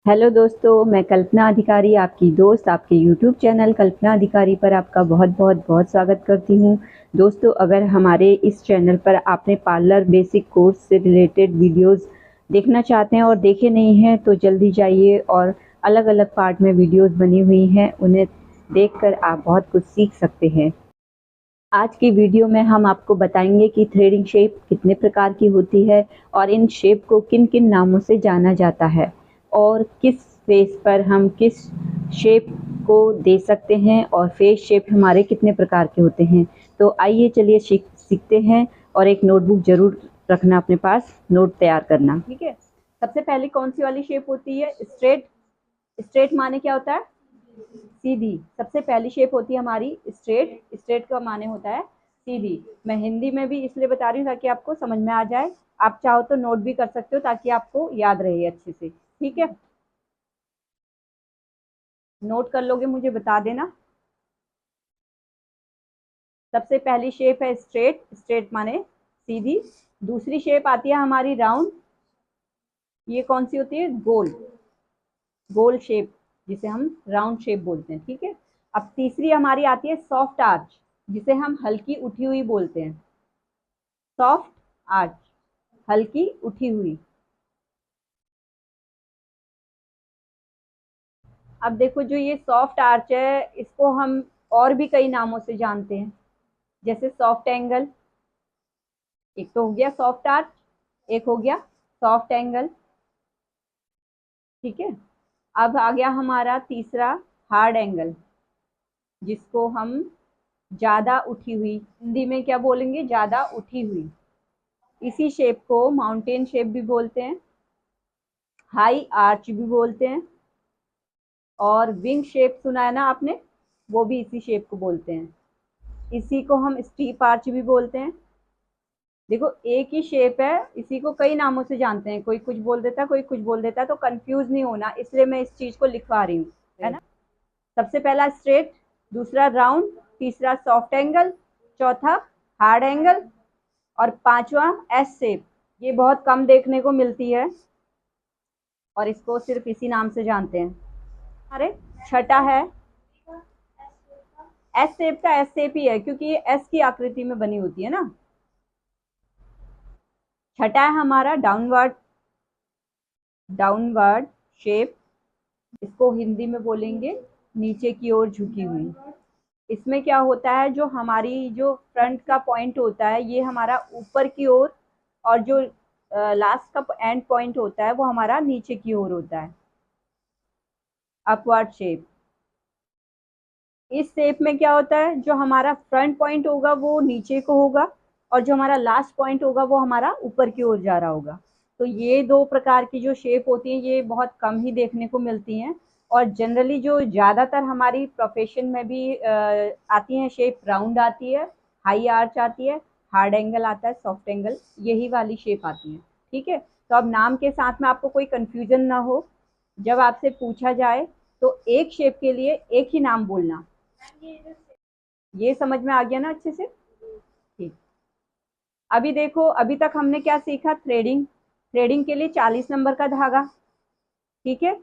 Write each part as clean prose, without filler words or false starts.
Hello दोस्तों, मैं कल्पना अधिकारी आपकी दोस्त आपके यूट्यूब चैनल कल्पना अधिकारी पर आपका बहुत बहुत बहुत स्वागत करती हूँ। दोस्तों, अगर हमारे इस चैनल पर आपने पार्लर बेसिक कोर्स से रिलेटेड वीडियोस देखना चाहते हैं और देखे नहीं हैं तो जल्दी जाइए और अलग अलग पार्ट में वीडियोस बनी हुई हैं, उन्हें देखकर आप बहुत कुछ सीख सकते हैं। आज की वीडियो में हम आपको बताएंगे कि थ्रेडिंग शेप कितने प्रकार की होती है और इन शेप को किन किन नामों से जाना जाता है और किस फेस पर हम किस शेप को दे सकते हैं और फेस शेप हमारे कितने प्रकार के होते हैं। तो आइए चलिए सीखते हैं और एक नोटबुक ज़रूर रखना अपने पास, नोट तैयार करना। ठीक है, सबसे पहले कौन सी वाली शेप होती है? स्ट्रेट। स्ट्रेट माने क्या होता है? सीधी। सबसे पहली शेप होती है हमारी स्ट्रेट। स्ट्रेट का माने होता है सीधी। मैं हिंदी में भी इसलिए बता रही हूँ ताकि आपको समझ में आ जाए। आप चाहो तो नोट भी कर सकते हो ताकि आपको याद रहे अच्छे से। ठीक है, नोट कर लोगे मुझे बता देना। सबसे पहली शेप है स्ट्रेट। स्ट्रेट माने सीधी। दूसरी शेप आती है हमारी राउंड। ये कौन सी होती है? गोल। गोल शेप जिसे हम राउंड शेप बोलते हैं। ठीक है, अब तीसरी हमारी आती है सॉफ्ट आर्च, जिसे हम हल्की उठी हुई बोलते हैं। सॉफ्ट आर्च, हल्की उठी हुई। अब देखो, जो ये सॉफ्ट आर्च है इसको हम और भी कई नामों से जानते हैं, जैसे सॉफ्ट एंगल। एक तो हो गया सॉफ्ट आर्च, एक हो गया सॉफ्ट एंगल। ठीक है, अब आ गया हमारा तीसरा हार्ड एंगल, जिसको हम ज्यादा उठी हुई, हिंदी में क्या बोलेंगे? ज्यादा उठी हुई। इसी शेप को माउंटेन शेप भी बोलते हैं, हाई आर्च भी बोलते हैं, और विंग शेप सुना है ना आपने, वो भी इसी शेप को बोलते हैं। इसी को हम स्टीप आर्च भी बोलते हैं। देखो, एक ही शेप है, इसी को कई नामों से जानते हैं, कोई कुछ बोल देता है कोई कुछ बोल देता है, तो कंफ्यूज नहीं होना, इसलिए मैं इस चीज को लिखवा रही हूँ, है ना। सबसे पहला स्ट्रेट, दूसरा राउंड, तीसरा सॉफ्ट एंगल, चौथा हार्ड एंगल, और पांचवा एस शेप। ये बहुत कम देखने को मिलती है और इसको सिर्फ इसी नाम से जानते हैं। अरे, छठा है एस शेप का। एस शेप ही है क्योंकि ये एस की आकृति में बनी होती है ना। छठा है हमारा डाउनवर्ड। डाउनवर्ड शेप, इसको हिंदी में बोलेंगे नीचे की ओर झुकी हुई। इसमें क्या होता है, जो हमारी जो फ्रंट का पॉइंट होता है ये हमारा ऊपर की ओर, और जो लास्ट का एंड पॉइंट होता है वो हमारा नीचे की ओर होता है। Upward shape. इस शेप में क्या होता है, जो हमारा फ्रंट पॉइंट होगा वो नीचे को होगा, और जो हमारा लास्ट पॉइंट होगा वो हमारा ऊपर की ओर जा रहा होगा। तो ये दो प्रकार की जो शेप होती हैं ये बहुत कम ही देखने को मिलती हैं, और जनरली जो ज़्यादातर हमारी प्रोफेशन में भी आती हैं शेप, राउंड आती है, हाई आर्च आती है, हार्ड एंगल आता है, सॉफ्ट एंगल, यही वाली शेप आती है। ठीक है, तो अब नाम के साथ में आपको कोई कन्फ्यूजन ना हो, जब आपसे पूछा जाए तो एक शेप के लिए एक ही नाम बोलना। ये समझ में आ गया ना अच्छे से? ठीक। अभी देखो, अभी तक हमने क्या सीखा? थ्रेडिंग। थ्रेडिंग के लिए 40 नंबर का धागा। ठीक है,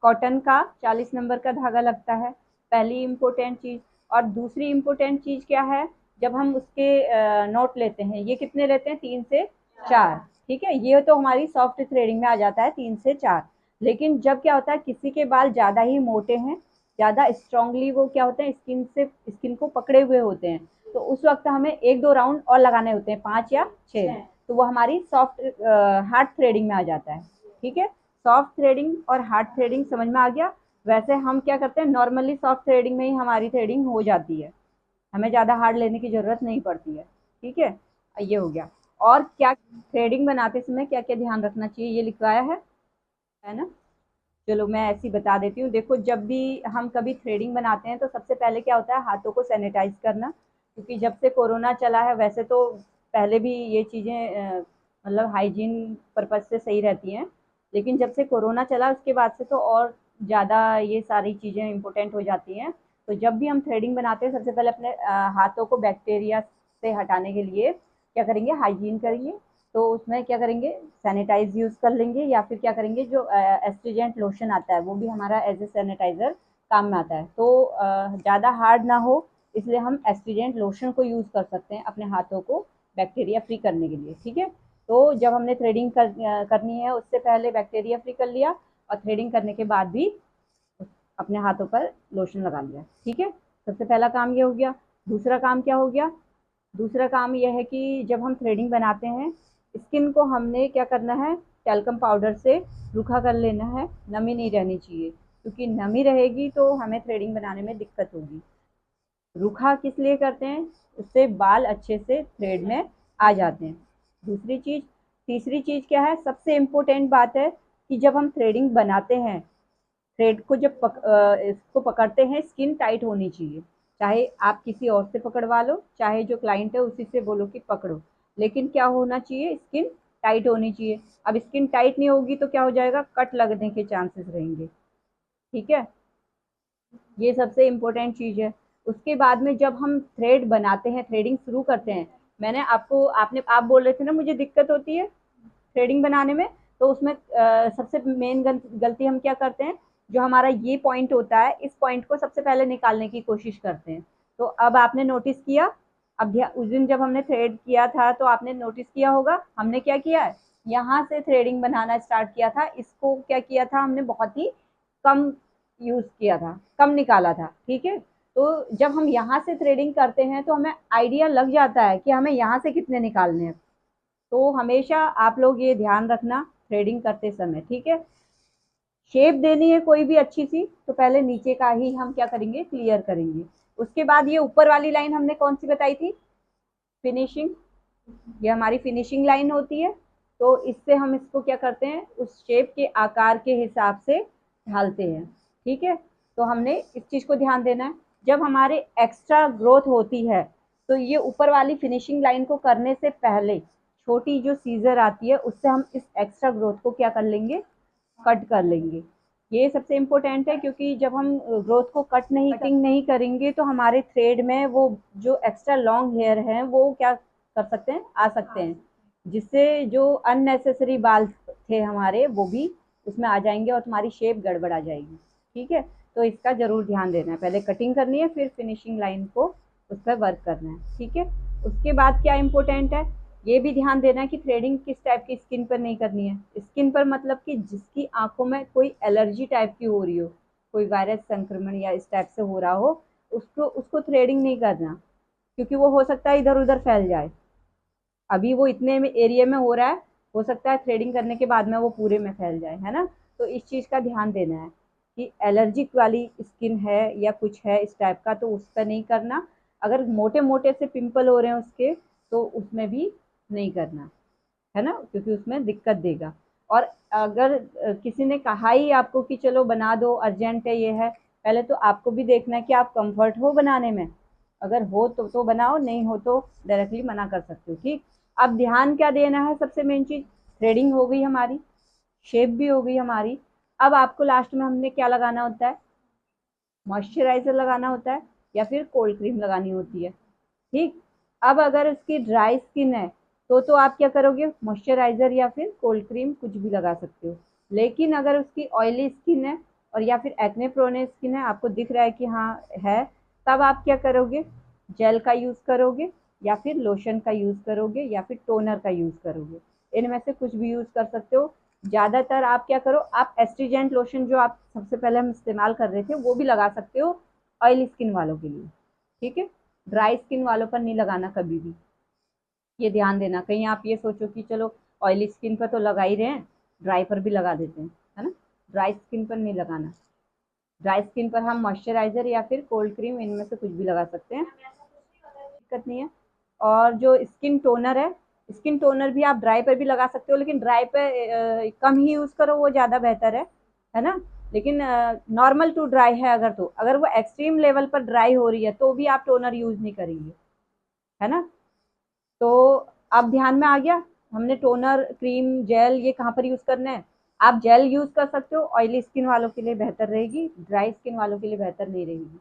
कॉटन का 40 नंबर का धागा लगता है, पहली इम्पोर्टेंट चीज। और दूसरी इम्पोर्टेंट चीज क्या है, जब हम उसके नोट लेते हैं, ये कितने लेते हैं? 3 से 4। ठीक है, ये तो हमारी सॉफ्ट थ्रेडिंग में आ जाता है 3 से 4। लेकिन जब क्या होता है, किसी के बाल ज्यादा ही मोटे हैं, ज्यादा स्ट्रांगली वो क्या होते हैं, स्किन को पकड़े हुए होते हैं, तो उस वक्त हमें 1-2 राउंड और लगाने होते हैं, 5 या 6, तो वो हमारी सॉफ्ट हार्ड थ्रेडिंग में आ जाता है। ठीक है, सॉफ्ट थ्रेडिंग और हार्ड थ्रेडिंग समझ में आ गया। वैसे हम क्या करते हैं, नॉर्मली सॉफ्ट थ्रेडिंग में ही हमारी थ्रेडिंग हो जाती है, हमें ज़्यादा हार्ड लेने की ज़रूरत नहीं पड़ती है। ठीक है, ये हो गया। और क्या थ्रेडिंग बनाते समय क्या क्या ध्यान रखना चाहिए ये लिखवाया है ना। चलो मैं ऐसी बता देती हूँ। देखो, जब भी हम कभी थ्रेडिंग बनाते हैं तो सबसे पहले क्या होता है, हाथों को सैनिटाइज करना, क्योंकि जब से कोरोना चला है, वैसे तो पहले भी ये चीज़ें मतलब हाइजीन पर्पज से सही रहती हैं, लेकिन जब से कोरोना चला उसके बाद से तो और ज़्यादा ये सारी चीज़ें इम्पोर्टेंट हो जाती हैं। तो जब भी हम थ्रेडिंग बनाते हैं सबसे पहले अपने हाथों को बैक्टीरिया से हटाने के लिए क्या करेंगे, हाइजीन करेंगे। तो उसमें क्या करेंगे, सैनिटाइज यूज़ कर लेंगे, या फिर क्या करेंगे, जो एस्ट्रीजेंट लोशन आता है वो भी हमारा एज ए सैनिटाइज़र काम में आता है। तो ज़्यादा हार्ड ना हो इसलिए हम एस्ट्रीजेंट लोशन को यूज़ कर सकते हैं अपने हाथों को बैक्टीरिया फ्री करने के लिए। ठीक है, तो जब हमने थ्रेडिंग करनी है उससे पहले बैक्टीरिया फ्री कर लिया, और थ्रेडिंग करने के बाद भी अपने हाथों पर लोशन लगा लिया। ठीक है, सबसे पहला काम ये हो गया। दूसरा काम क्या हो गया, दूसरा काम यह है कि जब हम थ्रेडिंग बनाते हैं स्किन को हमने क्या करना है, टैल्कम पाउडर से रूखा कर लेना है, नमी नहीं रहनी चाहिए, क्योंकि नमी रहेगी तो हमें थ्रेडिंग बनाने में दिक्कत होगी। रूखा किस लिए करते हैं, उससे बाल अच्छे से थ्रेड में आ जाते हैं। दूसरी चीज़, तीसरी चीज़ क्या है, सबसे इम्पोर्टेंट बात है कि जब हम थ्रेडिंग बनाते हैं, थ्रेड को जब इसको पकड़ते हैं स्किन टाइट होनी चाहिए। चाहे आप किसी और से पकड़वा लो, चाहे जो क्लाइंट है उसी से बोलो कि पकड़ो, लेकिन क्या होना चाहिए, स्किन टाइट होनी चाहिए। अब स्किन टाइट नहीं होगी तो क्या हो जाएगा, कट लगने के चांसेस रहेंगे। ठीक है, ये सबसे इम्पोर्टेंट चीज़ है। उसके बाद में जब हम थ्रेड बनाते हैं, थ्रेडिंग शुरू करते हैं, मैंने आपको आप बोल रहे थे ना मुझे दिक्कत होती है थ्रेडिंग बनाने में, तो उसमें सबसे मेन गलती हम क्या करते हैं, जो हमारा ये पॉइंट होता है इस पॉइंट को सबसे पहले निकालने की कोशिश करते हैं। तो अब आपने नोटिस किया, अब उस दिन जब हमने थ्रेड किया था तो आपने नोटिस किया होगा हमने क्या किया है, यहाँ से थ्रेडिंग बनाना स्टार्ट किया था, इसको क्या किया था हमने, बहुत ही कम यूज़ किया था, कम निकाला था। ठीक है, तो जब हम यहाँ से थ्रेडिंग करते हैं तो हमें आइडिया लग जाता है कि हमें यहाँ से कितने निकालने हैं। तो हमेशा आप लोग ये ध्यान रखना थ्रेडिंग करते समय। ठीक है, शेप देनी है कोई भी अच्छी सी तो पहले नीचे का ही हम क्या करेंगे, क्लियर करेंगे। उसके बाद ये ऊपर वाली लाइन हमने कौन सी बताई थी, फिनिशिंग, ये हमारी फिनिशिंग लाइन होती है। तो इससे हम इसको क्या करते हैं, उस शेप के आकार के हिसाब से ढालते हैं। ठीक है, तो हमने इस चीज़ को ध्यान देना है। जब हमारे एक्स्ट्रा ग्रोथ होती है तो ये ऊपर वाली फिनिशिंग लाइन को करने से पहले छोटी जो सीजर आती है उससे हम इस एक्स्ट्रा ग्रोथ को क्या कर लेंगे, कट कर लेंगे। ये सबसे इम्पोर्टेंट है, क्योंकि जब हम ग्रोथ को कटिंग नहीं करेंगे तो हमारे थ्रेड में वो जो एक्स्ट्रा लॉन्ग हेयर हैं वो क्या कर सकते हैं, आ सकते हैं, जिससे जो अननेसेसरी बाल थे हमारे वो भी उसमें आ जाएंगे और तुम्हारी शेप गड़बड़ आ जाएगी। ठीक है, तो इसका ज़रूर ध्यान देना है, पहले कटिंग करनी है फिर फिनिशिंग लाइन को उस पर वर्क करना है। ठीक है, उसके बाद क्या इम्पोर्टेंट है, ये भी ध्यान देना है कि थ्रेडिंग किस टाइप की स्किन पर नहीं करनी है। स्किन पर मतलब कि जिसकी आंखों में कोई एलर्जी टाइप की हो रही हो, कोई वायरस संक्रमण या इस टाइप से हो रहा हो, उसको उसको थ्रेडिंग नहीं करना, क्योंकि वो हो सकता है इधर उधर फैल जाए। अभी वो इतने में एरिया में हो रहा है, हो सकता है थ्रेडिंग करने के बाद में वो पूरे में फैल जाए, है ना। तो इस चीज़ का ध्यान देना है कि एलर्जिक वाली स्किन है या कुछ है इस टाइप का तो उस पर नहीं करना। अगर मोटे मोटे से पिंपल हो रहे हैं उसके तो उसमें भी नहीं करना, है ना, क्योंकि उसमें दिक्कत देगा। और अगर किसी ने कहा ही आपको कि चलो बना दो अर्जेंट है ये है, पहले तो आपको भी देखना है कि आप कंफर्ट हो बनाने में। अगर हो तो बनाओ, नहीं हो तो डायरेक्टली मना कर सकते हो। ठीक, अब ध्यान क्या देना है, सबसे मेन चीज़ थ्रेडिंग हो गई हमारी, शेप भी हो गई हमारी। अब आपको लास्ट में हमने क्या लगाना होता है, मॉइस्चराइज़र लगाना होता है या फिर कोल्ड क्रीम लगानी होती है। ठीक, अब अगर उसकी ड्राई स्किन है तो आप क्या करोगे, मॉइस्चराइज़र या फिर कोल्ड क्रीम कुछ भी लगा सकते हो। लेकिन अगर उसकी ऑयली स्किन है और या फिर एक्ने प्रोन स्किन है, आपको दिख रहा है कि हाँ है, तब आप क्या करोगे, जेल का यूज़ करोगे या फिर लोशन का यूज़ करोगे या फिर टोनर का यूज़ करोगे। इनमें से कुछ भी यूज़ कर सकते हो। ज़्यादातर आप क्या करो, आप एस्ट्रीजेंट लोशन जो आप सबसे पहले हम इस्तेमाल कर रहे थे वो भी लगा सकते हो ऑयली स्किन वालों के लिए। ठीक है, ड्राई स्किन वालों पर नहीं लगाना कभी भी, ये ध्यान देना। कहीं आप ये सोचो कि चलो ऑयली स्किन पर तो लगा ही रहे हैं, ड्राई पर भी लगा देते हैं, है ना। ड्राई स्किन पर नहीं लगाना। ड्राई स्किन पर हम मॉइस्चराइज़र या फिर कोल्ड क्रीम इनमें से कुछ भी लगा सकते हैं, दिक्कत नहीं है। और जो स्किन टोनर है, स्किन टोनर भी आप ड्राई पर भी लगा सकते हो, लेकिन ड्राई पे कम ही यूज़ करो, वो ज़्यादा बेहतर है ना। लेकिन नॉर्मल टू ड्राई है अगर, तो अगर वो एक्सट्रीम लेवल पर ड्राई हो रही है तो भी आप टोनर यूज़ नहीं करेंगे, है ना। तो अब ध्यान में आ गया, हमने टोनर, क्रीम, जेल ये कहाँ पर यूज़ करना है। आप जेल यूज़ कर सकते हो, ऑयली स्किन वालों के लिए बेहतर रहेगी, ड्राई स्किन वालों के लिए बेहतर नहीं रहेगी।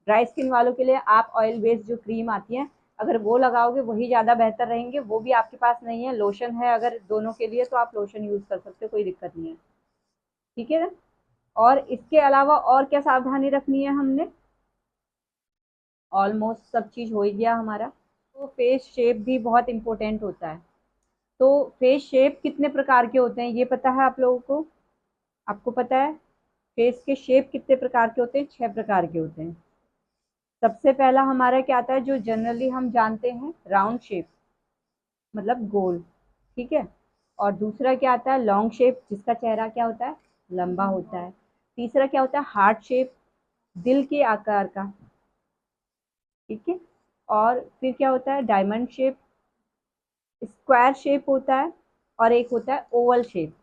ड्राई स्किन वालों के लिए आप ऑयल बेस्ड जो क्रीम आती है, अगर वो लगाओगे वही ज़्यादा बेहतर रहेंगे। वो भी आपके पास नहीं है, लोशन है अगर दोनों के लिए तो आप लोशन यूज़ कर सकते हो, कोई दिक्कत नहीं है। ठीक है ना। और इसके अलावा और क्या सावधानी रखनी है हमने? ऑलमोस्ट सब चीज़ हो ही गया हमारा। तो फेस शेप भी बहुत इंपॉर्टेंट होता है। तो फेस शेप कितने प्रकार के होते हैं ये पता है आप लोगों को? आपको पता है फेस के शेप कितने प्रकार के होते हैं? 6 प्रकार के होते हैं। सबसे पहला हमारा क्या आता है, जो जनरली हम जानते हैं, राउंड शेप, मतलब गोल। ठीक है। और दूसरा क्या आता है, लॉन्ग शेप, जिसका चेहरा क्या होता है, लंबा होता है। तीसरा क्या होता है, हार्ट शेप, दिल के आकार का। ठीक है। और फिर क्या होता है, डायमंड शेप, स्क्वायर शेप होता है, और एक होता है ओवल शेप।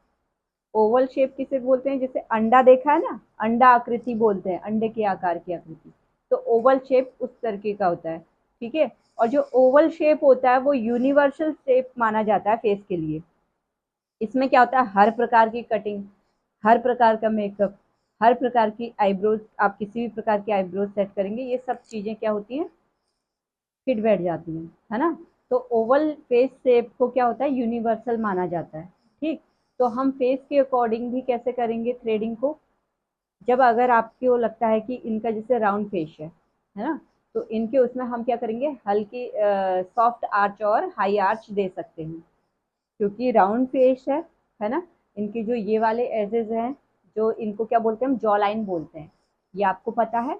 ओवल शेप किसे बोलते हैं, जैसे अंडा देखा है ना, अंडा आकृति बोलते हैं, अंडे के आकार की आकृति। तो ओवल शेप उस तरीके का होता है। ठीक है। और जो ओवल शेप होता है वो यूनिवर्सल शेप माना जाता है फेस के लिए। इसमें क्या होता है, हर प्रकार की कटिंग, हर प्रकार का मेकअप, हर प्रकार की आईब्रोज, आप किसी भी प्रकार की आईब्रोज सेट करेंगे, ये सब चीजें क्या होती हैं, फिट बैठ जाती हैं, है ना। तो ओवल फेस शेप को क्या होता है, यूनिवर्सल माना जाता है। ठीक। तो हम फेस के अकॉर्डिंग भी कैसे करेंगे थ्रेडिंग को, जब अगर आपको लगता है कि इनका जैसे राउंड फेस है ना, तो इनके उसमें हम क्या करेंगे, हल्की सॉफ्ट आर्च और हाई आर्च दे सकते हैं, क्योंकि राउंड फेस है ना। इनके जो ये वाले एजेस हैं, जो इनको क्या बोलते हैं, हम जॉ लाइन बोलते हैं। ये आपको पता है,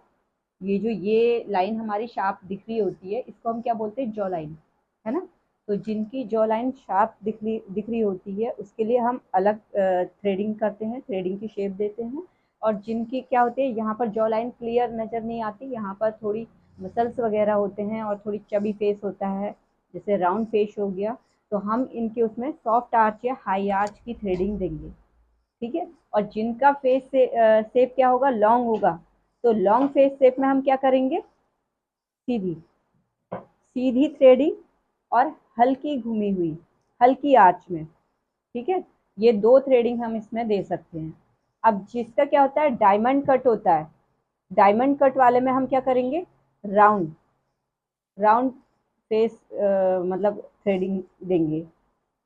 ये जो ये लाइन हमारी शार्प दिख रही होती है, इसको हम क्या बोलते हैं, जॉ लाइन, है ना। तो जिनकी जॉ लाइन शार्प दिख रही होती है, उसके लिए हम अलग थ्रेडिंग करते हैं, थ्रेडिंग की शेप देते हैं। और जिनकी क्या होती है, यहाँ पर जॉ लाइन क्लियर नज़र नहीं आती, यहाँ पर थोड़ी मसल्स वगैरह होते हैं और थोड़ी चबी फेस होता है, जैसे राउंड फेस हो गया, तो हम इनके उसमें सॉफ्ट आर्च या हाई आर्च की थ्रेडिंग देंगे। ठीक है। और जिनका फेस से शेप क्या होगा, लॉन्ग होगा, तो लॉन्ग फेस शेप में हम क्या करेंगे, सीधी सीधी थ्रेडिंग और हल्की घूमी हुई, हल्की आर्च में। ठीक है। ये दो थ्रेडिंग हम इसमें दे सकते हैं। अब जिसका क्या होता है, डायमंड कट होता है, डायमंड कट वाले में हम क्या करेंगे, राउंड राउंड फेस मतलब थ्रेडिंग देंगे।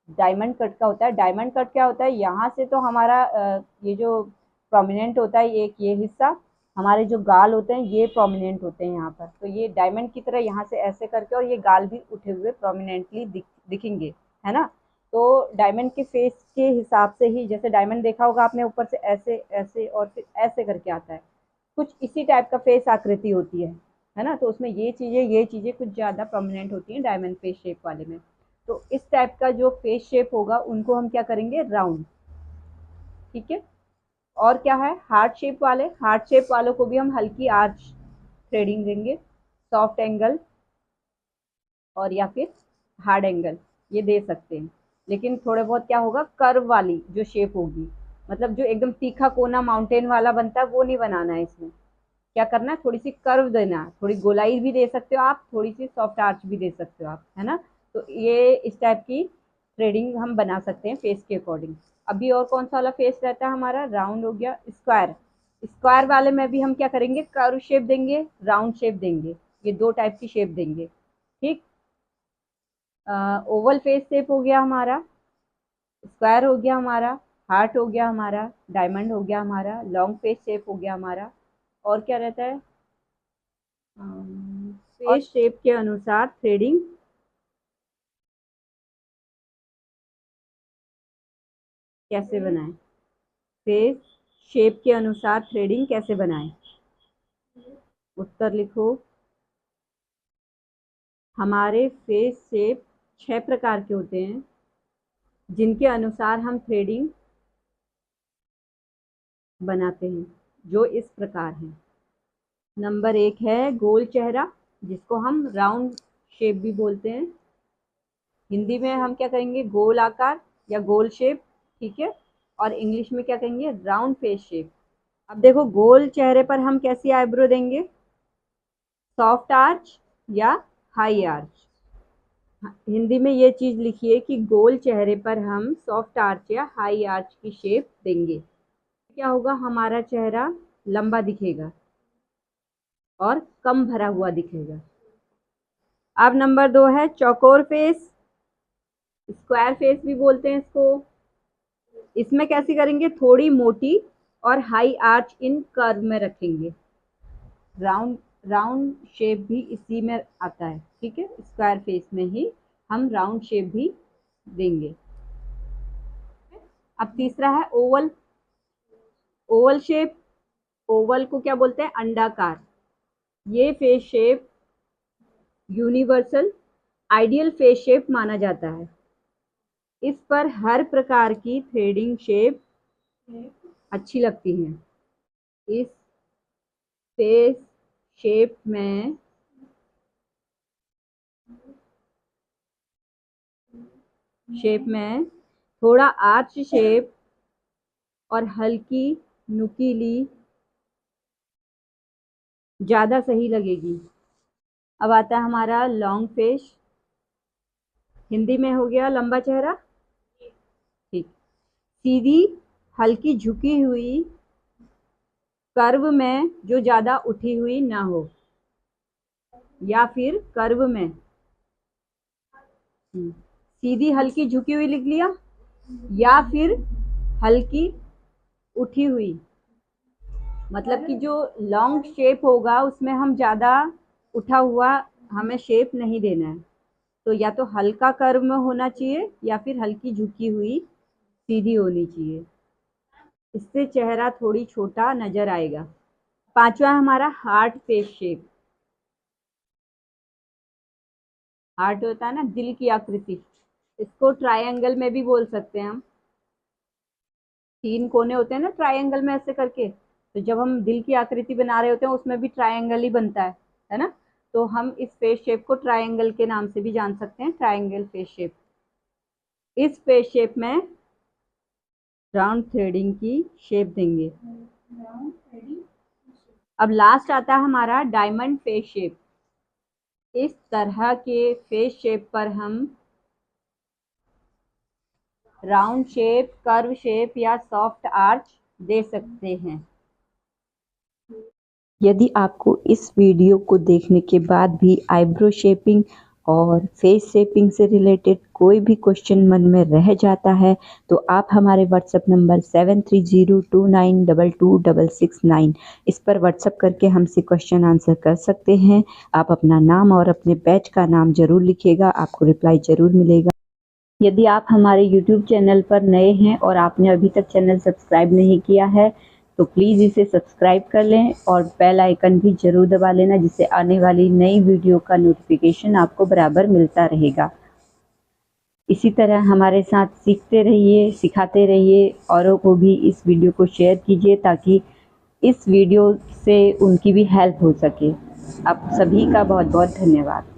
डायमंड कट का होता है, डायमंड कट क्या होता है, यहाँ से तो हमारा ये जो प्रोमिनेंट होता है, एक ये हिस्सा, हमारे जो गाल होते हैं ये प्रोमिनेंट होते हैं यहाँ पर, तो ये डायमंड की तरह यहाँ से ऐसे करके, और ये गाल भी उठे हुए प्रोमिनेंटली दिखेंगे, है ना। तो डायमंड के फेस के हिसाब से ही, जैसे डायमंड देखा होगा आपने, ऊपर से ऐसे ऐसे और फिर ऐसे करके आता है, कुछ इसी टाइप का फेस आकृति होती है ना। तो उसमें ये चीज़ें कुछ ज़्यादा प्रोमिनेंट होती हैं डायमंड फेस शेप वाले में। तो इस टाइप का जो फेस शेप होगा उनको हम क्या करेंगे, राउंड। ठीक है। और क्या है, हार्ट शेप वाले, हार्ट शेप वालों को भी हम हल्की आर्च थ्रेडिंग देंगे, सॉफ्ट एंगल और या फिर हार्ड एंगल, ये दे सकते हैं। लेकिन थोड़े बहुत क्या होगा, कर्व वाली जो शेप होगी, मतलब जो एकदम तीखा कोना माउंटेन वाला बनता है वो नहीं बनाना है। इसमें क्या करना है, थोड़ी सी कर्व देना है, थोड़ी गोलाई भी दे सकते हो आप, थोड़ी सी सॉफ्ट आर्च भी दे सकते हो आप, है ना। तो ये इस टाइप की थ्रेडिंग हम बना सकते हैं फेस के अकॉर्डिंग। अभी और कौन सा वाला फेस रहता है हमारा, राउंड हो गया, स्क्वायर। स्क्वायर वाले में भी हम क्या करेंगे, कर्व शेप देंगे, राउंड शेप देंगे, ये दो टाइप की शेप देंगे। ठीक। ओवल फेस शेप हो गया हमारा, स्क्वायर हो गया हमारा, हार्ट हो गया हमारा, डायमंड हो गया हमारा, लॉन्ग फेस शेप हो गया हमारा। और क्या रहता है, फेस शेप के अनुसार थ्रेडिंग कैसे बनाएं, फेस शेप के अनुसार थ्रेडिंग कैसे बनाएं? उत्तर लिखो। हमारे फेस शेप 6 प्रकार के होते हैं, जिनके अनुसार हम थ्रेडिंग बनाते हैं, जो इस प्रकार हैं। नंबर 1 है गोल चेहरा, जिसको हम राउंड शेप भी बोलते हैं। हिंदी में हम क्या कहेंगे, गोल आकार या गोल शेप। ठीक है। और इंग्लिश में क्या कहेंगे, राउंड फेस शेप। अब देखो, गोल चेहरे पर हम कैसी आईब्रो देंगे, सॉफ्ट आर्च या हाई आर्च। हिंदी में ये चीज लिखिए कि गोल चेहरे पर हम सॉफ्ट आर्च या हाई आर्च की शेप देंगे। क्या होगा, हमारा चेहरा लंबा दिखेगा और कम भरा हुआ दिखेगा। अब नंबर 2 है चौकोर फेस, स्क्वायर फेस भी बोलते हैं इसको। इसमें कैसे करेंगे, थोड़ी मोटी और हाई आर्च इन कर्व में रखेंगे। राउंड राउंड शेप भी इसी में आता है, ठीक है, स्क्वायर फेस में ही हम राउंड शेप भी देंगे। अब तीसरा है ओवल। ओवल शेप, ओवल को क्या बोलते हैं, अंडाकार। ये face shape universal ideal face shape माना जाता है। इस पर हर प्रकार की थ्रेडिंग शेप अच्छी लगती हैं। इस फेस शेप में थोड़ा आर्च शेप और हल्की नुकीली ज़्यादा सही लगेगी। अब आता है हमारा लॉन्ग फेस, हिंदी में हो गया लंबा चेहरा, ठीक। सीधी हल्की झुकी हुई कर्व में जो ज़्यादा उठी हुई ना हो, या फिर कर्व में सीधी हल्की झुकी हुई लिख लिया, या फिर हल्की उठी हुई। मतलब कि जो लॉन्ग शेप होगा उसमें हम ज़्यादा उठा हुआ हमें शेप नहीं देना है, तो या तो हल्का कर्व में होना चाहिए या फिर हल्की झुकी हुई सीधी होनी चाहिए। इससे चेहरा थोड़ी छोटा नजर आएगा। पांचवा है हमारा हार्ट फेस शेप। हार्ट होता है ना, दिल की आकृति, इसको ट्रायंगल में भी बोल सकते हैं हम। 3 कोने होते हैं ना ट्रायंगल में ऐसे करके, तो जब हम दिल की आकृति बना रहे होते हैं उसमें भी ट्रायंगल ही बनता है ना। तो हम इस फेस शेप को ट्रायंगल के नाम से भी जान सकते हैं, ट्रायंगल फेस शेप। इस फेस शेप में राउंड थ्रेडिंग की शेप देंगे। अब लास्ट आता है हमारा डायमंड फेस शेप। इस तरह के फेस शेप पर हम राउंड शेप, कर्व शेप या सॉफ्ट आर्च दे सकते हैं। यदि आपको इस वीडियो को देखने के बाद भी आईब्रो शेपिंग और फेस शेपिंग से रिलेटेड कोई भी क्वेश्चन मन में रह जाता है तो आप हमारे व्हाट्सएप नंबर 7302922669 इस पर व्हाट्सएप करके हमसे क्वेश्चन आंसर कर सकते हैं। आप अपना नाम और अपने बैच का नाम ज़रूर लिखिएगा, आपको रिप्लाई ज़रूर मिलेगा। यदि आप हमारे यूट्यूब चैनल पर नए हैं और आपने अभी तक चैनल सब्सक्राइब नहीं किया है तो प्लीज़ इसे सब्सक्राइब कर लें और बेल आइकन भी ज़रूर दबा लेना, जिससे आने वाली नई वीडियो का नोटिफिकेशन आपको बराबर मिलता रहेगा। इसी तरह हमारे साथ सीखते रहिए, सिखाते रहिए, औरों को भी इस वीडियो को शेयर कीजिए ताकि इस वीडियो से उनकी भी हेल्प हो सके। आप सभी का बहुत बहुत धन्यवाद।